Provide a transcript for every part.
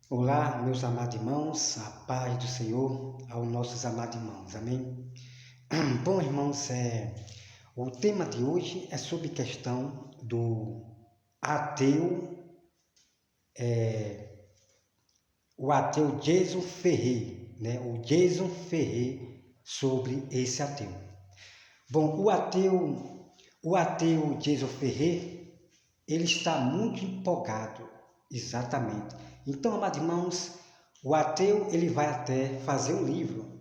Olá, meus amados irmãos, a paz do Senhor aos nossos amados irmãos, amém? Bom, irmãos, o tema de hoje é sobre questão do ateu, o ateu Jason Ferrer, né? O Jason Ferrer sobre esse ateu. Bom, o ateu Jason Ferrer, ele está muito empolgado, exatamente. Então, amados irmãos, o ateu ele vai até fazer um livro.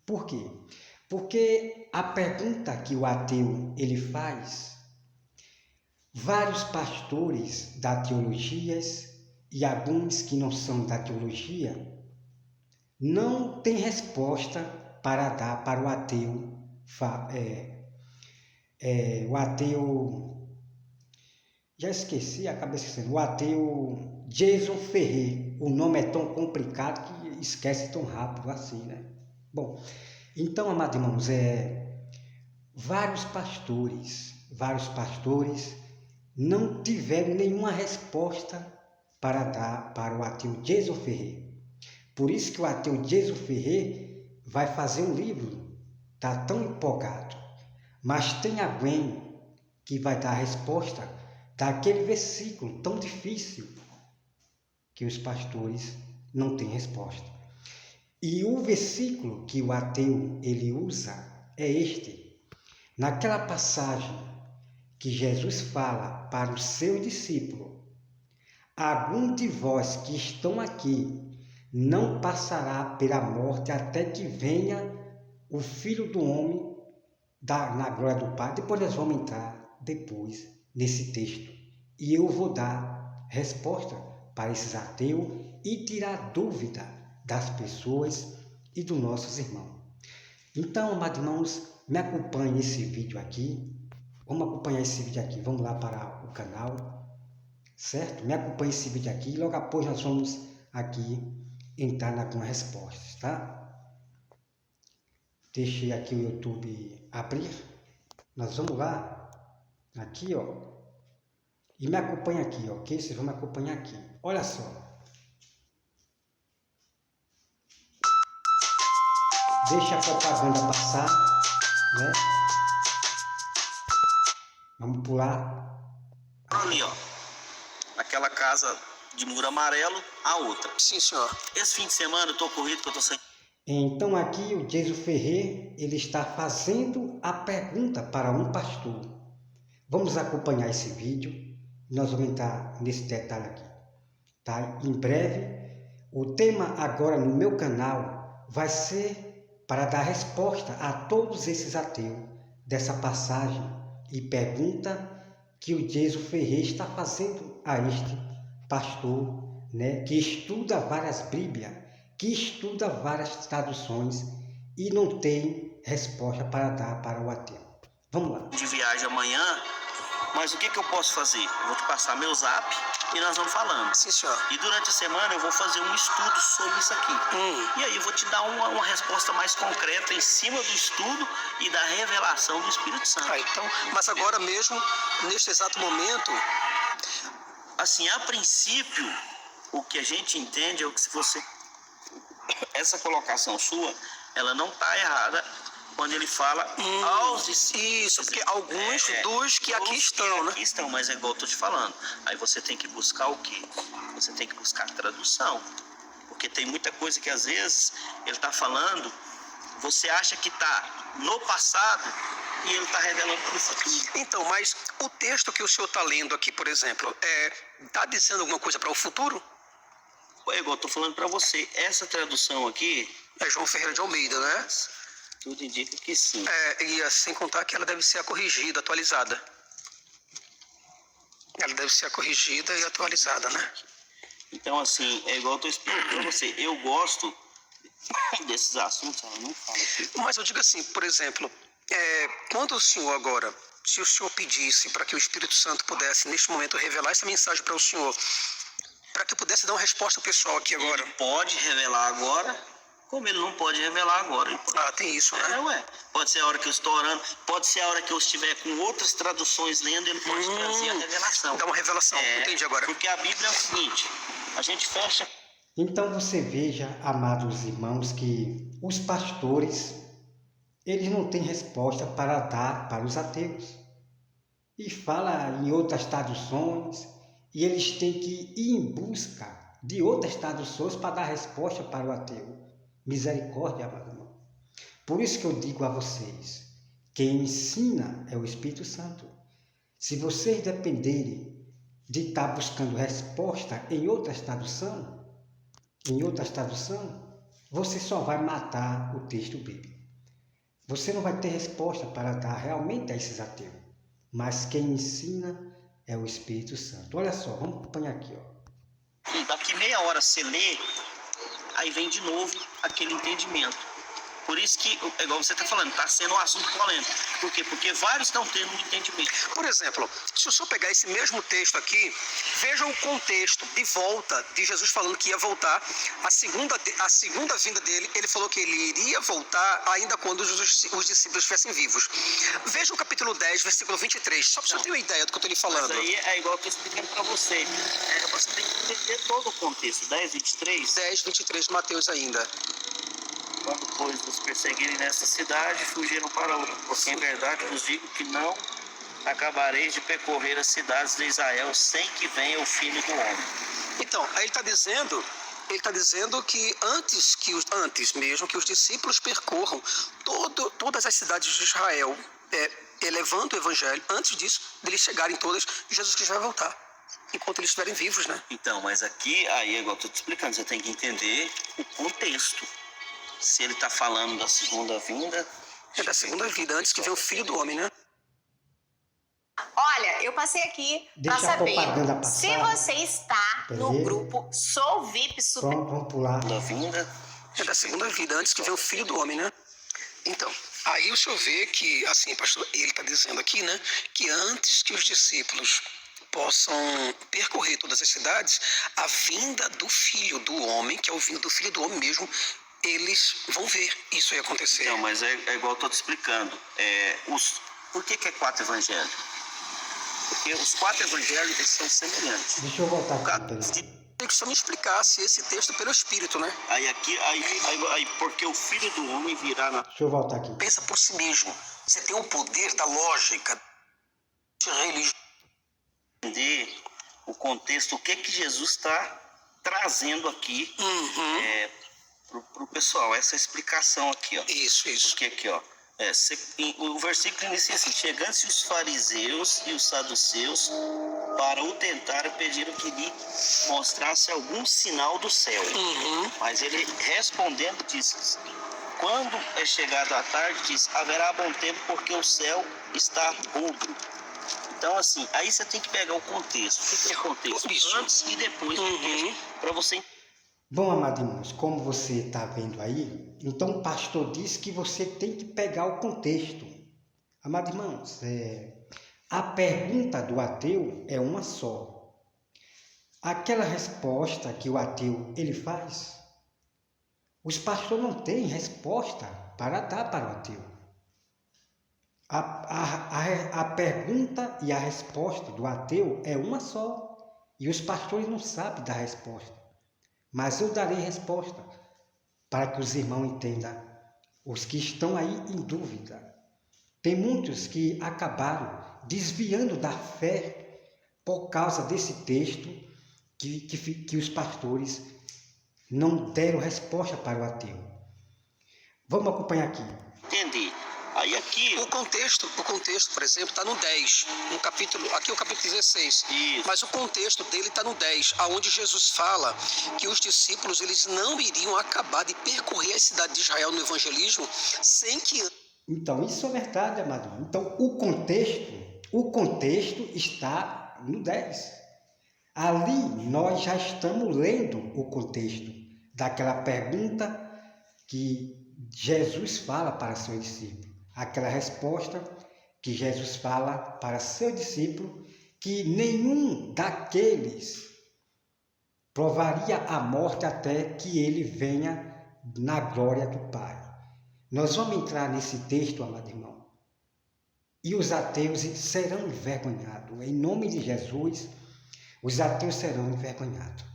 Por quê? Porque a pergunta que o ateu ele faz, vários pastores da teologia e alguns que não são da teologia não têm resposta para dar para o ateu. O ateu, já esqueci, acabei esquecendo, o ateu Jason Ferrer. O nome é tão complicado que esquece tão rápido assim, né? Bom, então, amados irmãos, vários pastores não tiveram nenhuma resposta para dar para o ateu Jason Ferrer. Por isso que o ateu Jason Ferrer vai fazer um livro, está tão empolgado. Mas tem alguém que vai dar a resposta daquele versículo tão difícil que os pastores não têm resposta. E o versículo que o ateu ele usa é este. Naquela passagem que Jesus fala para o seu discípulo: algum de vós que estão aqui não passará pela morte até que venha o Filho do Homem na glória do Pai. Depois nós vamos entrar nesse texto e eu vou dar resposta para esses ateus e tirar dúvida das pessoas e dos nossos irmãos. Então, amados irmãos, me acompanhe nesse vídeo aqui. Vamos acompanhar esse vídeo aqui. Vamos lá para o canal, certo? Me acompanhe esse vídeo aqui. Logo após nós vamos aqui entrar com as respostas, tá? Deixei aqui o YouTube abrir. Nós vamos lá, aqui, ó. E me acompanha aqui, ok? Vocês vão me acompanhar aqui. Olha só. Deixa a propaganda passar, né? Vamos pular. Ali, ó. Naquela casa de muro amarelo, a outra. Sim, senhor. Esse fim de semana eu tô corrido que eu tô sem. Então aqui o Jason Ferrer, ele está fazendo a pergunta para um pastor. Vamos acompanhar esse vídeo. Nós vamos entrar nesse detalhe aqui, tá? Em breve, o tema agora no meu canal vai ser para dar resposta a todos esses ateus dessa passagem e pergunta que o Jason Ferrer está fazendo a este pastor, né, que estuda várias Bíblias, que estuda várias traduções e não tem resposta para dar para o ateu. Vamos lá. De viagem amanhã, mas o que eu posso fazer? Eu vou te passar meu zap e nós vamos falando. Sim, senhor. E durante a semana eu vou fazer um estudo sobre isso aqui. E aí eu vou te dar uma resposta mais concreta em cima do estudo e da revelação do Espírito Santo. Então, mas agora mesmo, neste exato momento, assim, a princípio, o que a gente entende é que se você... Essa colocação sua, ela não está errada quando ele fala aos discípulos. Isso, porque alguns dos que aqui estão, né? Aqui estão, mas é igual eu tô te falando. Aí você tem que buscar o quê? Você tem que buscar a tradução. Porque tem muita coisa que às vezes ele está falando, você acha que está no passado e ele está revelando para o futuro. Então, mas o texto que o senhor está lendo aqui, por exemplo, está dizendo alguma coisa para o futuro? É igual eu tô falando para você, essa tradução aqui... É João Ferreira de Almeida, né? Tudo indica que sim. E sem contar que ela deve ser corrigida, atualizada. Ela deve ser corrigida e atualizada, né? Então, assim, é igual eu tô explicando para você, eu gosto desses assuntos, ela não fala aqui. Mas eu digo assim, por exemplo, quando o senhor agora, se o senhor pedisse para que o Espírito Santo pudesse, neste momento, revelar essa mensagem para o senhor... para que eu pudesse dar uma resposta pessoal aqui agora. Ele pode revelar agora, Como ele não pode revelar agora. Tem isso, né? Pode ser a hora que eu estou orando, pode ser a hora que eu estiver com outras traduções lendo, ele pode trazer a revelação. Dá uma revelação, entendi agora. Porque a Bíblia é o seguinte, a gente fecha... Então você veja, amados irmãos, que os pastores, eles não têm resposta para dar para os ateus. E fala em outras traduções, e eles têm que ir em busca de outras traduções para dar resposta para o ateu. Misericórdia, amado irmão. Por isso que eu digo a vocês, quem ensina é o Espírito Santo. Se vocês dependerem de estar buscando resposta em outras traduções, você só vai matar o texto bíblico. Você não vai ter resposta para dar realmente a esses ateus. Mas quem ensina é o Espírito Santo. Olha só, vamos acompanhar aqui, ó. E daqui meia hora você lê, aí vem de novo aquele entendimento. Por isso que, igual você está falando, está sendo um assunto polêmico. Por quê? Porque vários estão tendo um entendimento. Por exemplo, se o senhor pegar esse mesmo texto aqui, veja o contexto de volta de Jesus falando que ia voltar. A segunda vinda dele, ele falou que ele iria voltar ainda quando os discípulos estivessem vivos. Veja o capítulo 10, versículo 23, só para você ter uma ideia do que eu estou lhe falando. Mas aí é igual que eu estou explicando para você. Você tem que entender todo o contexto. 10, 23. 10, 23 de Mateus ainda. Quando, pois, nos perseguirem nesta cidade, fugiram para outra. Porque, em verdade, vos digo que não acabareis de percorrer as cidades de Israel sem que venha o Filho do Homem. Então, aí ele está dizendo que antes mesmo que os discípulos percorram todas as cidades de Israel, elevando o evangelho, antes disso, deles chegarem todas, Jesus Cristo vai voltar, enquanto eles estiverem vivos, né? Então, mas aqui, aí, igual eu estou te explicando, você tem que entender o contexto. Se ele está falando da segunda vinda... É da segunda vida, antes que venha o Filho do Homem, né? Olha, eu passei aqui para saber se você está no grupo Sou VIP Super... Vamos pular. Da vinda... É da segunda vida, antes que venha o Filho do Homem, né? Então, aí o senhor vê que, assim, pastor, ele está dizendo aqui, né, que antes que os discípulos possam percorrer todas as cidades, a vinda do Filho do Homem, que é o vindo do Filho do Homem mesmo, eles vão ver isso aí acontecer. Não, mas é igual eu estou te explicando. Por que é 4 evangelhos? Porque os 4 evangelhos eles são semelhantes. Deixa eu voltar aqui. Queria que só me explicasse esse texto pelo Espírito, né? Aí, porque o Filho do Homem virá na... Deixa eu voltar aqui. Pensa por si mesmo. Você tem o poder da lógica, de religião. Entender o contexto, o que Jesus está trazendo aqui pro pessoal. Essa explicação aqui, ó. Isso. Porque aqui, ó. O versículo inicia assim: chegando-se os fariseus e os saduceus para o tentar, pediram que lhe mostrasse algum sinal do céu. Mas ele respondendo disse: quando é chegado a tarde, diz, haverá bom tempo porque o céu está rubro. Então, assim, aí você tem que pegar o contexto. O que é o contexto? Antes e depois do texto, para você... Bom, amados irmãos, como você está vendo aí, então o pastor diz que você tem que pegar o contexto. Amados irmãos, a pergunta do ateu é uma só. Aquela resposta que o ateu ele faz, os pastores não têm resposta para dar para o ateu. A pergunta e a resposta do ateu é uma só, e os pastores não sabem dar resposta. Mas eu darei resposta para que os irmãos entendam, os que estão aí em dúvida. Tem muitos que acabaram desviando da fé por causa desse texto que os pastores não deram resposta para o ateu. Vamos acompanhar aqui. Entendi. Aí aqui... O contexto, por exemplo, está no 10, no capítulo, aqui é o capítulo 16. Isso. Mas o contexto dele está no 10, aonde Jesus fala que os discípulos eles não iriam acabar de percorrer a cidade de Israel no evangelismo sem que... Então, isso é verdade, amado. Então, o contexto está no 10. Ali nós já estamos lendo o contexto daquela pergunta que Jesus fala para seu discípulo. Aquela resposta que Jesus fala para seu discípulo, que nenhum daqueles provaria a morte até que ele venha na glória do Pai. Nós vamos entrar nesse texto, amado irmão, e os ateus serão envergonhados. Em nome de Jesus, os ateus serão envergonhados.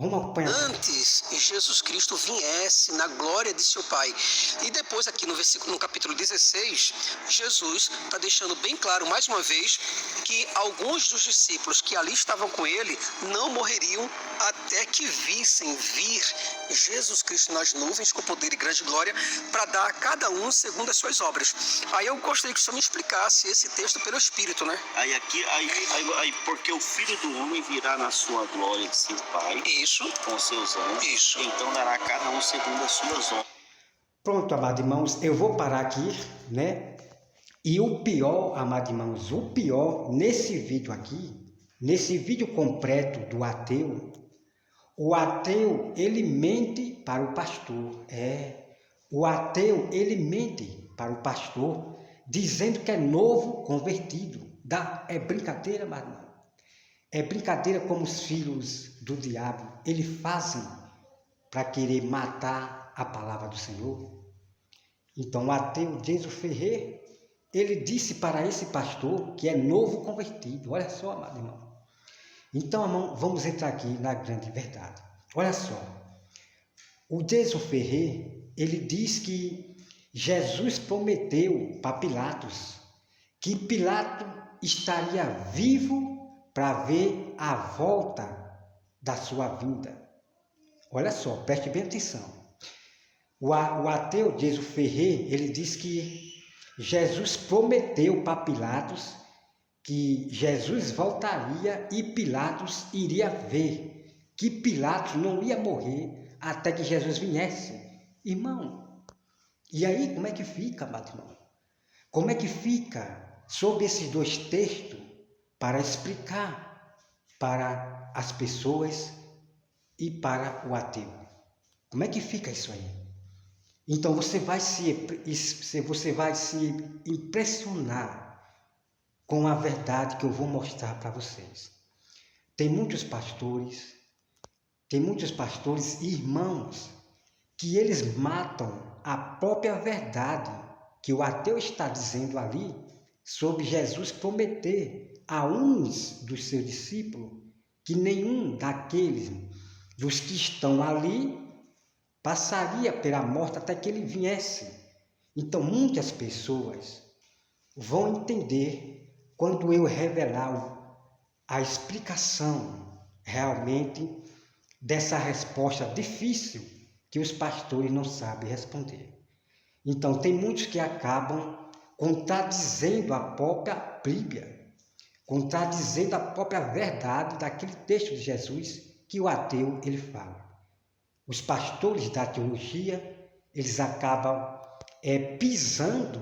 Vamos acompanhar. Antes Jesus Cristo viesse na glória de seu Pai. E depois aqui no capítulo 16, Jesus está deixando bem claro mais uma vez que alguns dos discípulos que ali estavam com ele não morreriam até que vissem vir Jesus Cristo nas nuvens com poder e grande glória para dar a cada um segundo as suas obras. Aí eu gostaria que o senhor me explicasse esse texto pelo Espírito, né? Aí porque o Filho do Homem virá na sua glória de seu Pai. Isso. Com seus anjos. Isso. Então dará a cada um segundo as suas obras. Pronto, amados irmãos, eu vou parar aqui, né? E o pior, amados irmãos, o pior nesse vídeo aqui, nesse vídeo completo do ateu, o ateu, ele mente para o pastor. O ateu, ele mente para o pastor, dizendo que é novo convertido. É brincadeira, amados irmãos. É brincadeira como os filhos do diabo, eles fazem para querer matar a palavra do Senhor. Então o ateu Geiso Ferreira, ele disse para esse pastor que é novo convertido. Olha só, amado irmão. Então, irmão, vamos entrar aqui na grande verdade. Olha só. O Geiso Ferreira, ele diz que Jesus prometeu para Pilatos que Pilatos estaria vivo para ver a volta da sua vinda. Olha só, preste bem atenção. O ateu Geiso Ferreira, ele diz que Jesus prometeu para Pilatos que Jesus voltaria e Pilatos iria ver, que Pilatos não ia morrer até que Jesus viesse. Irmão, e aí como é que fica, amado irmão? Como é que fica sobre esses dois textos para explicar para as pessoas e para o ateu? Como é que fica isso aí? Então você vai se impressionar com a verdade que eu vou mostrar para vocês. Tem muitos pastores e irmãos que eles matam a própria verdade que o ateu está dizendo ali sobre Jesus prometer a uns dos seus discípulos que nenhum daqueles dos que estão ali passaria pela morte até que ele viesse. Então muitas pessoas vão entender quando eu revelar a explicação realmente dessa resposta difícil que os pastores não sabem responder. Então tem muitos que acabam contradizendo a própria Bíblia, contradizendo a própria verdade daquele texto de Jesus que o ateu ele fala. Os pastores da teologia, eles acabam pisando,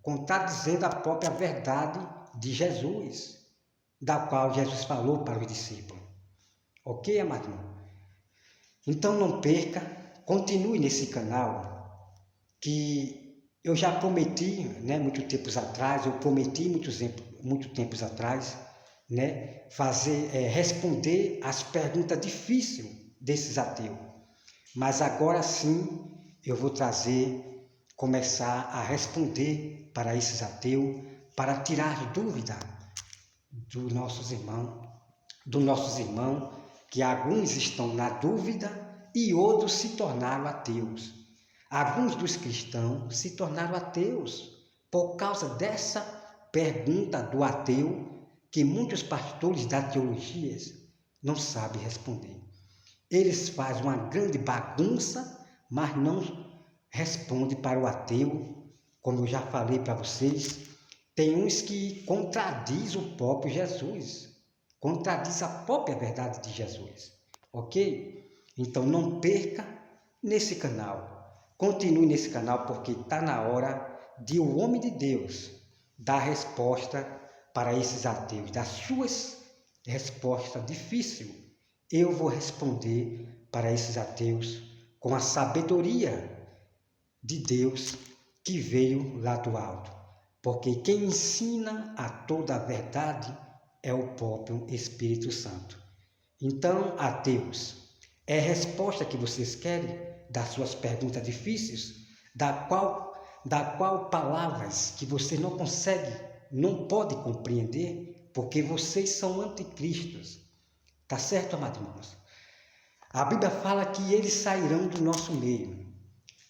contradizendo a própria verdade de Jesus, da qual Jesus falou para os discípulos. Ok, amado irmão? Então não perca, continue nesse canal, que eu já prometi, né, muito tempos atrás, muito tempos atrás, né, responder as perguntas difíceis desses ateus. Mas agora sim eu vou começar a responder para esses ateus, para tirar dúvida dos nossos irmãos, que alguns estão na dúvida e outros se tornaram ateus. Alguns dos cristãos se tornaram ateus por causa dessa pergunta do ateu que muitos pastores da teologia não sabem responder. Eles fazem uma grande bagunça, mas não respondem para o ateu, como eu já falei para vocês. Tem uns que contradizem o próprio Jesus, contradizem a própria verdade de Jesus, ok? Então não perca nesse canal, continue nesse canal, porque está na hora de o homem de Deus dar resposta para esses ateus, das suas respostas difíceis. Eu vou responder para esses ateus com a sabedoria de Deus que veio lá do alto. Porque quem ensina a toda a verdade é o próprio Espírito Santo. Então, ateus, é a resposta que vocês querem? das suas perguntas difíceis, da qual palavras que você não consegue, não pode compreender, porque vocês são anticristos. Tá certo, amados irmãos? A Bíblia fala que eles sairão do nosso meio.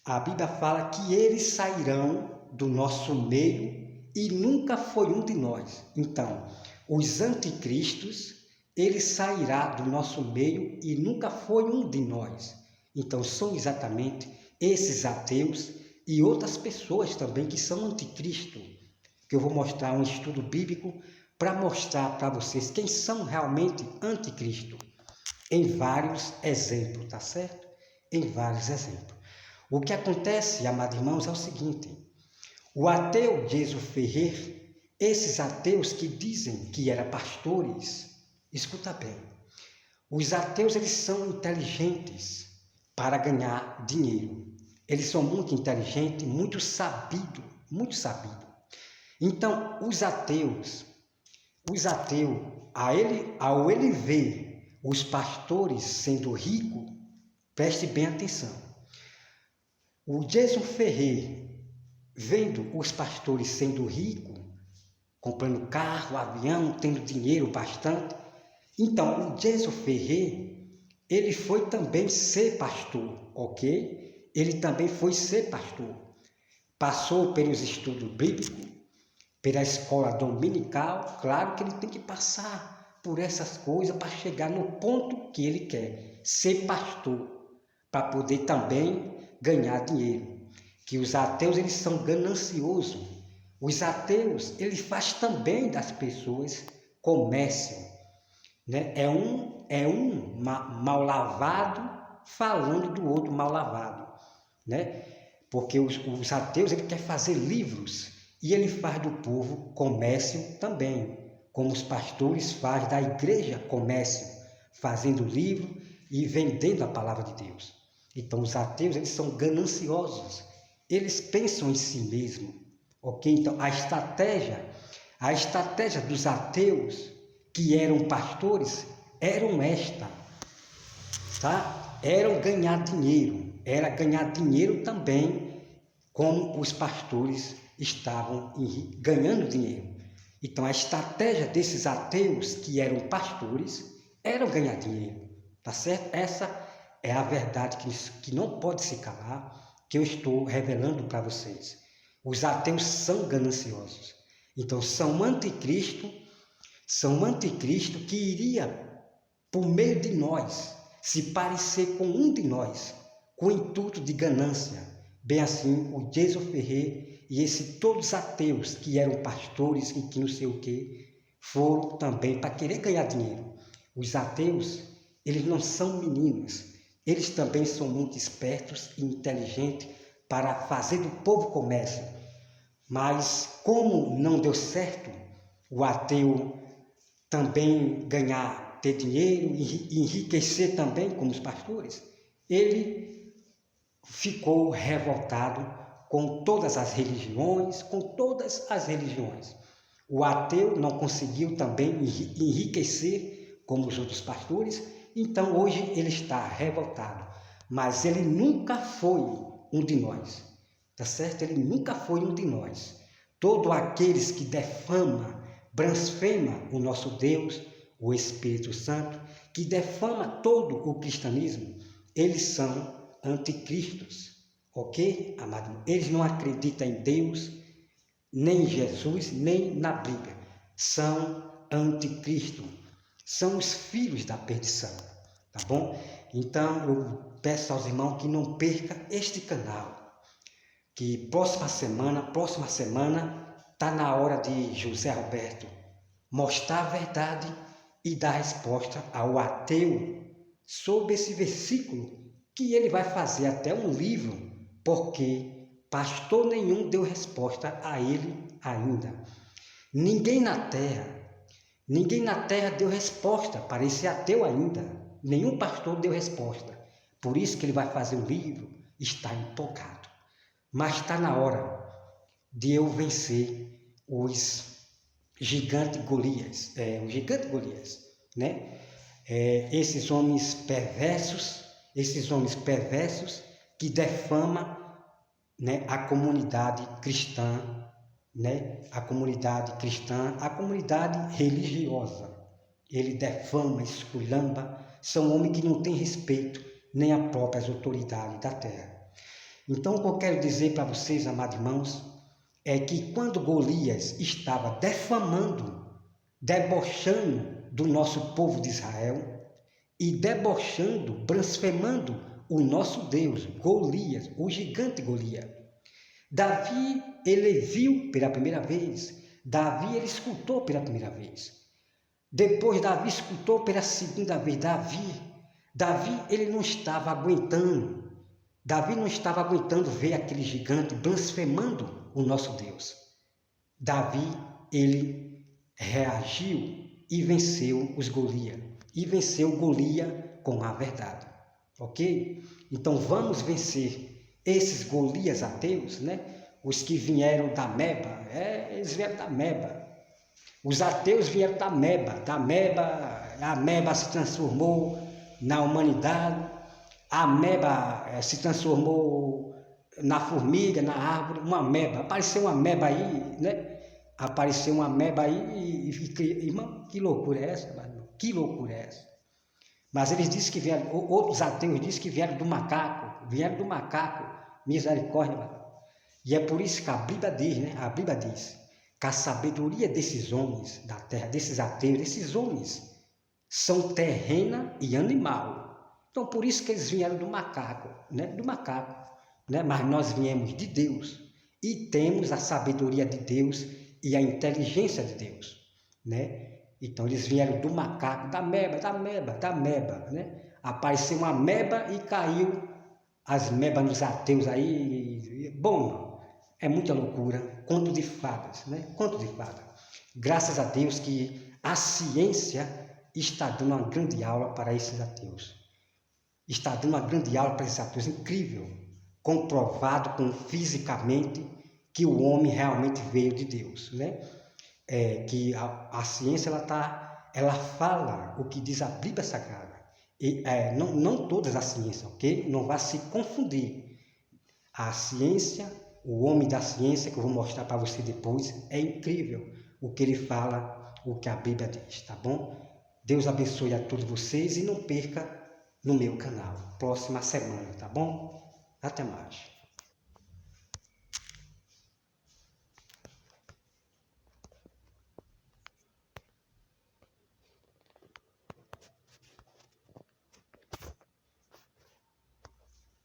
A Bíblia fala que eles sairão do nosso meio e nunca foi um de nós. Então, os anticristos, ele sairá do nosso meio e nunca foi um de nós. Então, são exatamente esses ateus e outras pessoas também que são anticristo, que eu vou mostrar um estudo bíblico para mostrar para vocês quem são realmente anticristo, em vários exemplos, tá certo? Em vários exemplos. O que acontece, amados irmãos, é o seguinte: o ateu Geiso Ferrer, esses ateus que dizem que eram pastores, escuta bem, os ateus eles são inteligentes para ganhar dinheiro. Eles são muito inteligentes, muito sabidos, muito sabidos. Então, os ateus, ao ele ver os pastores sendo ricos, preste bem atenção. O Geiso Ferrer, vendo os pastores sendo ricos, comprando carro, avião, tendo dinheiro bastante, então o Geiso Ferrer, ele foi também ser pastor, ok? Ele também foi ser pastor. Passou pelos estudos bíblicos, pela escola dominical, claro que ele tem que passar por essas coisas para chegar no ponto que ele quer, ser pastor, para poder também ganhar dinheiro. Que os ateus, eles são gananciosos. Os ateus, eles fazem também das pessoas comércio, né? É um mal lavado falando do outro mal lavado, né? Porque os ateus, ele quer fazer livros e ele faz do povo comércio também, como os pastores fazem da igreja comércio, fazendo livro e vendendo a palavra de Deus. Então os ateus, eles são gananciosos, eles pensam em si mesmos, ok? Então a estratégia dos ateus que eram pastores eram esta, tá? Eram ganhar dinheiro, era ganhar dinheiro também, como os pastores estavam ganhando dinheiro. Então a estratégia desses ateus que eram pastores era ganhar dinheiro, tá certo? Essa é a verdade que não pode se calar, que eu estou revelando para vocês. Os ateus são gananciosos. Então são anticristo que iria, por meio de nós, se parecer com um de nós, com o intuito de ganância. Bem assim, o Geiso Ferrer e todos os ateus que eram pastores e que não sei o que, foram também para querer ganhar dinheiro. Os ateus, eles não são meninos. Eles também são muito espertos e inteligentes para fazer do povo comércio. Mas como não deu certo o ateu também ter dinheiro e enriquecer também como os pastores, ele ficou revoltado com todas as religiões, O ateu não conseguiu também enriquecer como os outros pastores, então hoje ele está revoltado, mas ele nunca foi um de nós, tá certo? Ele nunca foi um de nós. Todos aqueles que defamam, blasfemam o nosso Deus, o Espírito Santo, que defama todo o cristianismo, eles são anticristos, ok, amado? Eles não acreditam em Deus, nem em Jesus, nem na Bíblia. São anticristos. São os filhos da perdição, tá bom? Então, eu peço aos irmãos que não percam este canal, que próxima semana, está na hora de José Roberto mostrar a verdade e dar resposta ao ateu sobre esse versículo, que ele vai fazer até um livro, porque pastor nenhum deu resposta a ele ainda. Ninguém na terra deu resposta para esse ateu ainda. Nenhum pastor deu resposta. Por isso que ele vai fazer um livro, está empolgado. Mas está na hora de eu vencer os gigantes Golias, né? Esses homens perversos que defama, né, a comunidade cristã, né, a comunidade religiosa. Ele defama, esculhamba, são homens que não têm respeito nem às próprias autoridades da terra. Então, o que eu quero dizer para vocês, amados irmãos, é que quando Golias estava defamando, debochando do nosso povo de Israel e debochando, blasfemando o nosso Deus, Golias, o gigante Golias, Davi, ele viu pela primeira vez, Davi, ele escutou pela primeira vez. Depois Davi escutou pela segunda vez. Davi, ele não estava aguentando. Davi não estava aguentando ver aquele gigante blasfemando o nosso Deus. Davi, ele reagiu e venceu os Golias. E venceu Golias com a verdade. Ok? Então vamos vencer esses Golias ateus, né? Os que vieram da Meba. Eles vieram da Meba. Os ateus vieram da Meba. A Meba se transformou na humanidade. A Meba se transformou na formiga, na árvore, uma Meba. Apareceu uma Meba aí, né? Apareceu uma Meba aí irmão, que loucura é essa, mano? Que loucura é essa? Mas eles dizem que vieram, outros ateus dizem que vieram do macaco, misericórdia, mano. E é por isso que a Bíblia diz, né? A Bíblia diz que a sabedoria desses homens da terra, desses ateus, desses homens, são terrena e animal. Então, por isso que eles vieram do macaco, né? Né? Mas nós viemos de Deus e temos a sabedoria de Deus e a inteligência de Deus, né? Então, eles vieram do macaco, da meba, né? Apareceu uma meba e caiu as mebas nos ateus aí. Bom, é muita loucura. Conto de fadas, né? Conto de fadas. Graças a Deus que a ciência está dando uma grande aula para esses ateus. Está dando uma grande aula para esses ateus. Incrível. Comprovado fisicamente que o homem realmente veio de Deus, né? Que a ciência ela fala o que diz a Bíblia Sagrada. E, não todas as ciências, ok? Não vá se confundir. A ciência, o homem da ciência, que eu vou mostrar para você depois, é incrível o que ele fala, o que a Bíblia diz, tá bom? Deus abençoe a todos vocês e não perca no meu canal, próxima semana, tá bom? Até mais.